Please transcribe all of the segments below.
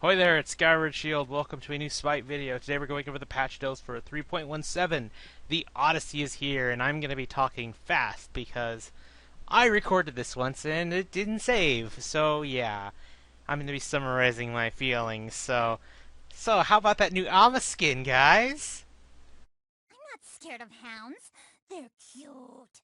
Hoi there, it's Skyward Shield. Welcome to a new Smite video. Today we're going over the patch notes for 3.17. The Odyssey is here, and I'm going to be talking fast because I recorded this once and it didn't save. So yeah, I'm going to be summarizing my feelings. So how about that new Alma skin, guys? I'm not scared of hounds. They're cute.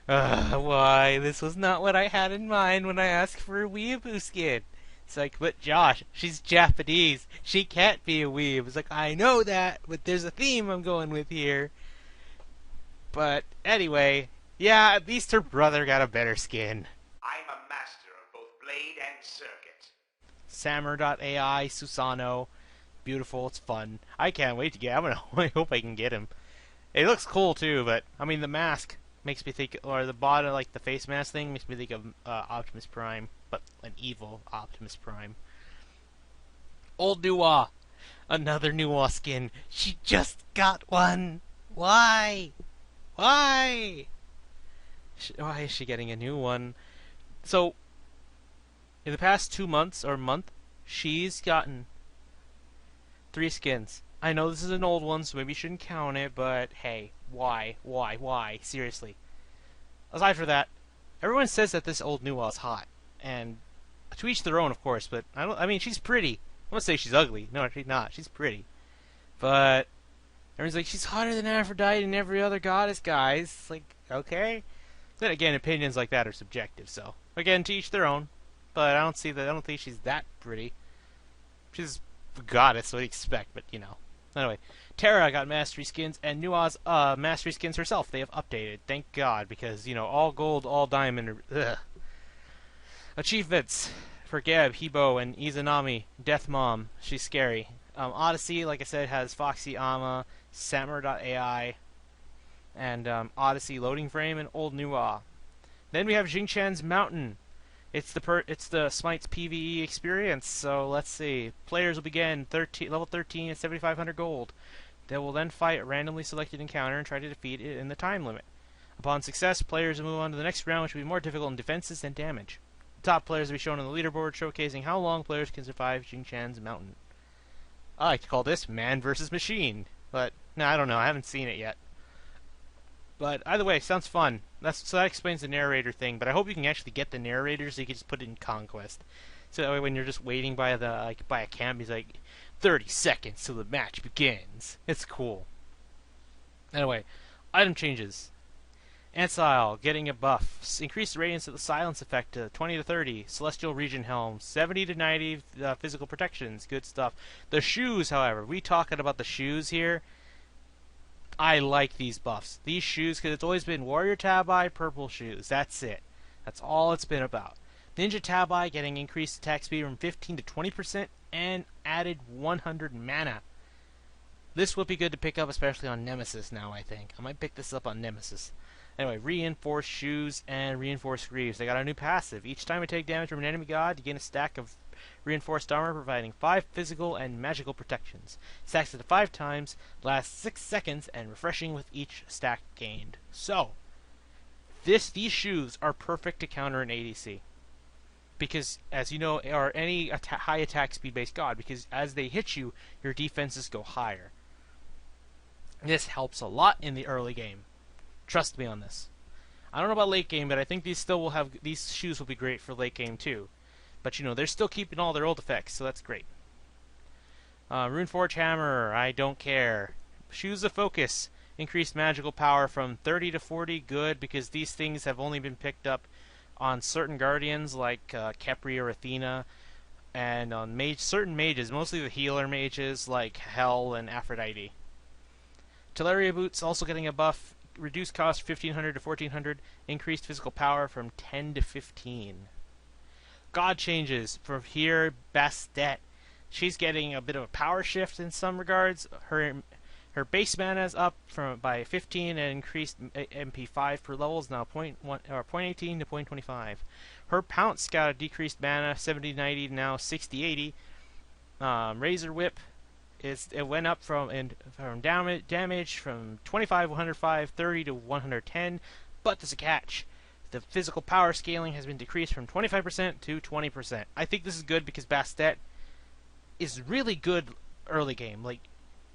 Why? This was not what I had in mind when I asked for a weeaboo skin. It's like, but Josh, she's Japanese. She can't be a weeb. It's like, I know that, but there's a theme I'm going with here. But anyway, yeah, at least her brother got a better skin. I'm a master of both blade and circuit. Samur.ai, Susano. Beautiful, it's fun. I can't wait to get him. I hope I can get him. It looks cool too, but I mean the mask makes me think, or the bottom, like the face mask thing, makes me think of Optimus Prime, but an evil Optimus Prime. Old Nuwa, another Nuwa skin. She just got one. Why? Why? Why is she getting a new one? So, in the past 2 months or month, she's gotten 3 skins. I know this is an old one, so maybe you shouldn't count it, but hey, why? Why? Seriously. Aside from that, everyone says that this old Nuwa is hot, and to each their own, of course. But I mean, she's pretty. I won't say she's ugly. No, she's not. She's pretty. But everyone's like, she's hotter than Aphrodite and every other goddess, guys. It's like, okay. Then again, opinions like that are subjective. So again, to each their own. But I don't see that. I don't think she's that pretty. She's a goddess. What do you expect? But you know. Anyway, Terra got mastery skins, and Nua's mastery skins herself. They have updated, thank God, because you know, all gold, all diamond. Ugh. Achievements for Geb, Hebo, and Izanami. Death Mom, she's scary. Odyssey, like I said, has Foxy Ama, Samur.ai, and Odyssey loading frame, and Old Nua. Then we have Jingchan's Mountain. It's the Smite's PvE experience. So let's see. Players will begin level 13 at 7,500 gold. They will then fight a randomly selected encounter and try to defeat it in the time limit. Upon success, players will move on to the next round, which will be more difficult in defenses and damage. The top players will be shown on the leaderboard, showcasing how long players can survive Jingchan's Mountain. I like to call this Man vs. Machine, but no, I don't know. I haven't seen it yet. But either way, sounds fun. So that explains the narrator thing. But I hope you can actually get the narrator so you can just put it in Conquest. So that way, when you're just waiting by by a camp, he's like, 30 seconds till the match begins. It's cool. Anyway, item changes. Ancile getting a buff. Increase the radiance of the silence effect to 20 to 30. Celestial Region Helm 70 to 90 physical protections. Good stuff. The shoes, however, we talking about the shoes here. I like these buffs. These shoes, because it's always been Warrior Tabi, purple shoes. That's it. That's all it's been about. Ninja Tabi getting increased attack speed from 15 to 20% and added 100 mana. This would be good to pick up, especially on Nemesis now, I think. I might pick this up on Nemesis. Anyway, reinforced shoes and reinforced greaves. They got a new passive. Each time you take damage from an enemy god, you gain a stack of reinforced armor, providing 5 physical and magical protections. Stacks it to 5 times, lasts 6 seconds, and refreshing with each stack gained. So, these shoes are perfect to counter an ADC. Because, as you know, or any high attack speed based god, because as they hit you, your defenses go higher. This helps a lot in the early game. Trust me on this. I don't know about late game, but I think these shoes will be great for late game too. But you know, they're still keeping all their old effects, so that's great. Runeforge Hammer, I don't care. Shoes of Focus, increased magical power from 30 to 40, good, because these things have only been picked up on certain guardians like Kepri or Athena, and on certain mages, mostly the healer mages like Hel and Aphrodite. Teleria Boots also getting a buff, reduced cost 1500 to 1400, increased physical power from 10 to 15. God changes. From here, Bastet. She's getting a bit of a power shift in some regards. Her base mana is up by 15 and increased MP5 per level is now 0.18 to 0.25. Her Pounce got a decreased mana 70-90 now 60-80. Razor Whip it went up from damage from 25 105 30 to 110, but there's a catch. the physical power scaling has been decreased from 25% to 20%. I think this is good because Bastet is really good early game. Like,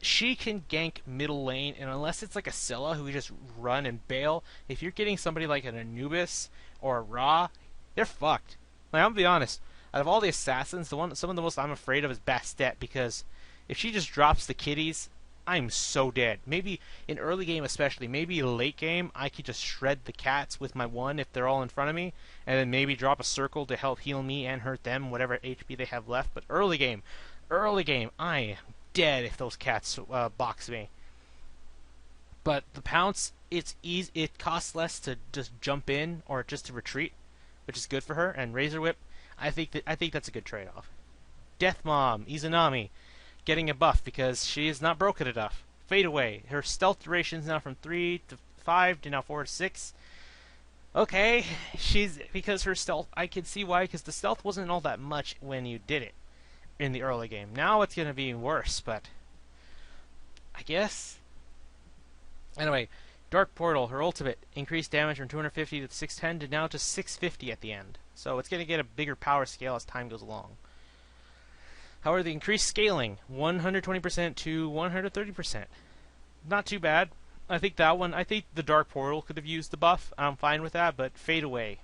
she can gank middle lane, and unless it's like a Scylla who just run and bail, if you're getting somebody like an Anubis or a Ra, they're fucked. Like, I'm gonna be honest. Out of all the assassins, some of the most I'm afraid of is Bastet, because if she just drops the kitties, I'm so dead. Maybe in early game especially, maybe late game, I could just shred the cats with my one if they're all in front of me, and then maybe drop a circle to help heal me and hurt them, whatever HP they have left. But early game, I am dead if those cats box me. But the pounce, it's easy. It costs less to just jump in or just to retreat, which is good for her. And Razor Whip, I think that's a good trade-off. Death Mom, Izanami, getting a buff because she is not broken enough. Fade Away, her stealth duration is now from 3 to 5 to now 4 to 6. Okay, because her stealth, I can see why, because the stealth wasn't all that much when you did it in the early game. Now it's going to be worse, but I guess. Anyway, Dark Portal, her ultimate, increased damage from 250 to 610 to now to 650 at the end. So it's going to get a bigger power scale as time goes along. However, the increased scaling, 120% to 130%. Not too bad. I think the Dark Portal could have used the buff. I'm fine with that, but Fade Away.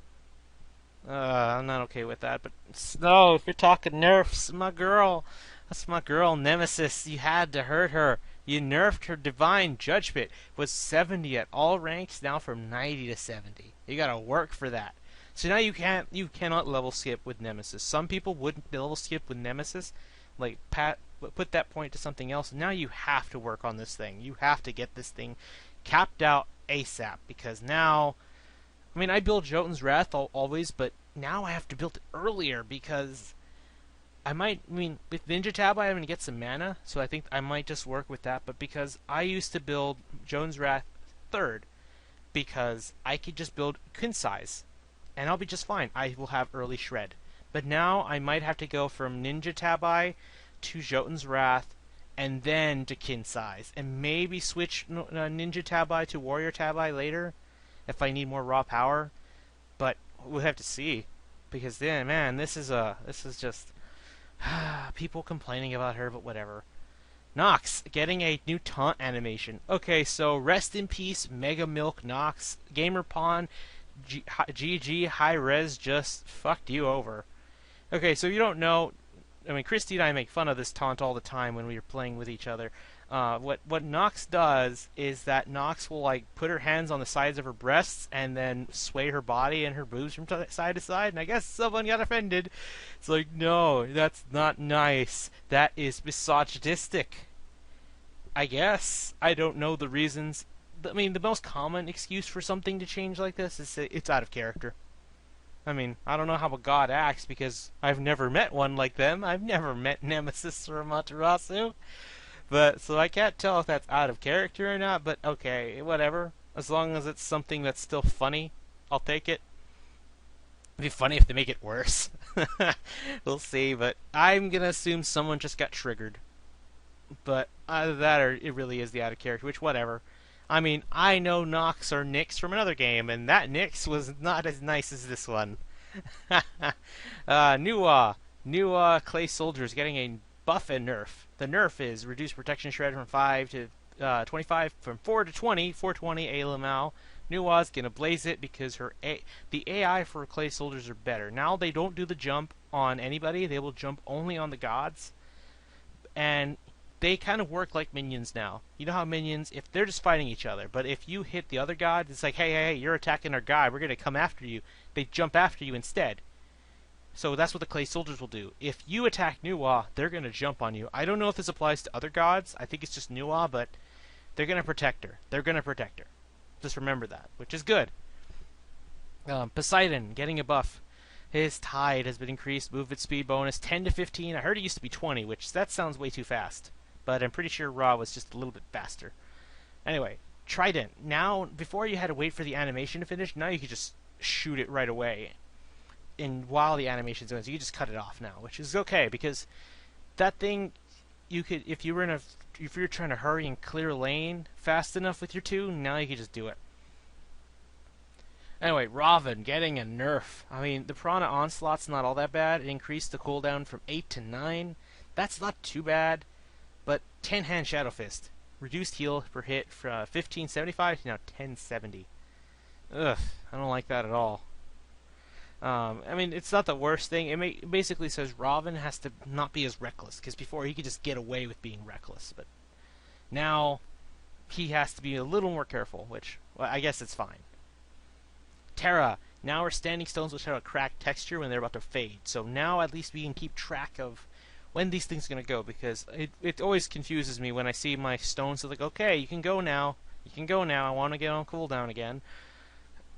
I'm not okay with that, but no, if you're talking nerfs, my girl. That's my girl, Nemesis. You had to hurt her. You nerfed her Divine Judgment. Was 70 at all ranks, now from 90 to 70. You gotta work for that. So now you cannot level skip with Nemesis. Some people wouldn't level skip with Nemesis, like put that point to something else. Now you have to work on this thing. You have to get this thing capped out ASAP, because now, I mean, I build Jotun's Wrath always, but now I have to build it earlier because with Ninja Tab I'm going to get some mana, so I think I might just work with that. But because I used to build Jotun's Wrath third, because I could just build Queen size, and I'll be just fine. I will have early shred. But now I might have to go from Ninja Tabai to Jotun's Wrath, and then to Kin size, and maybe switch Ninja Tabai to Warrior Tabai later, if I need more raw power. But we'll have to see, because then, man, this is just people complaining about her, but whatever. Nox getting a new taunt animation. Okay, so rest in peace, Mega Milk Nox. Gamer Pawn, GG Hi-Rez just fucked you over. Okay, so you don't know. I mean, Christy and I make fun of this taunt all the time when we are playing with each other. What Nox does is that Nox will like put her hands on the sides of her breasts and then sway her body and her boobs from side to side. And I guess someone got offended. It's like, no, that's not nice. That is misogynistic. I guess. I don't know the reasons. I mean, the most common excuse for something to change like this is it's out of character. I mean, I don't know how a god acts because I've never met one like them. I've never met Nemesis or Amaterasu. But, so I can't tell if that's out of character or not, but okay, whatever. As long as it's something that's still funny, I'll take it. It'd be funny if they make it worse. We'll see, but I'm gonna assume someone just got triggered. But either that or it really is the out of character, which, whatever. I mean, I know Nox or Nyx from another game, and that Nyx was not as nice as this one. New Clay Soldiers getting a buff and nerf. The nerf is reduced protection shred from 5 to 25, from 4 to 20, 420 A Lamau. Nuwa's gonna blaze it because the AI for Clay Soldiers are better. Now they don't do the jump on anybody, they will jump only on the gods. And they kind of work like minions now. You know how minions, if they're just fighting each other, but if you hit the other god, it's like, hey, you're attacking our guy, we're going to come after you. They jump after you instead. So that's what the Clay Soldiers will do. If you attack Nuwa, they're going to jump on you. I don't know if this applies to other gods. I think it's just Nuwa, but they're going to protect her. They're going to protect her. Just remember that, which is good. Poseidon getting a buff. His tide has been increased. Movement speed bonus 10 to 15. I heard it used to be 20, which that sounds way too fast. But I'm pretty sure Ra was just a little bit faster. Anyway, Trident. Now, before you had to wait for the animation to finish, now you could just shoot it right away. And while the animation's going, so you just cut it off now, which is okay, because that thing, you could, if you were trying to hurry and clear a lane fast enough with your 2, now you could just do it. Anyway, Raven getting a nerf. I mean, the Piranha Onslaught's not all that bad. It increased the cooldown from 8 to 9. That's not too bad, but 10-hand Shadow Fist. Reduced heal per hit from 1575 to now 1070. Ugh, I don't like that at all. I mean, it's not the worst thing. It basically says Robin has to not be as reckless, because before he could just get away with being reckless, but now he has to be a little more careful, which, well, I guess it's fine. Terra. Now our standing stones will show a cracked texture when they're about to fade, so now at least we can keep track of when these things are going to go, because it always confuses me when I see my stones. It's like, okay, you can go now. You can go now. I want to get on cooldown again.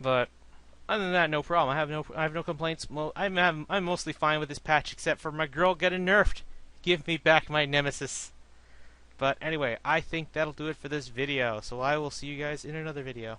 But other than that, no problem. I have no complaints. I'm mostly fine with this patch, except for my girl getting nerfed. Give me back my nemesis. But anyway, I think that'll do it for this video. So I will see you guys in another video.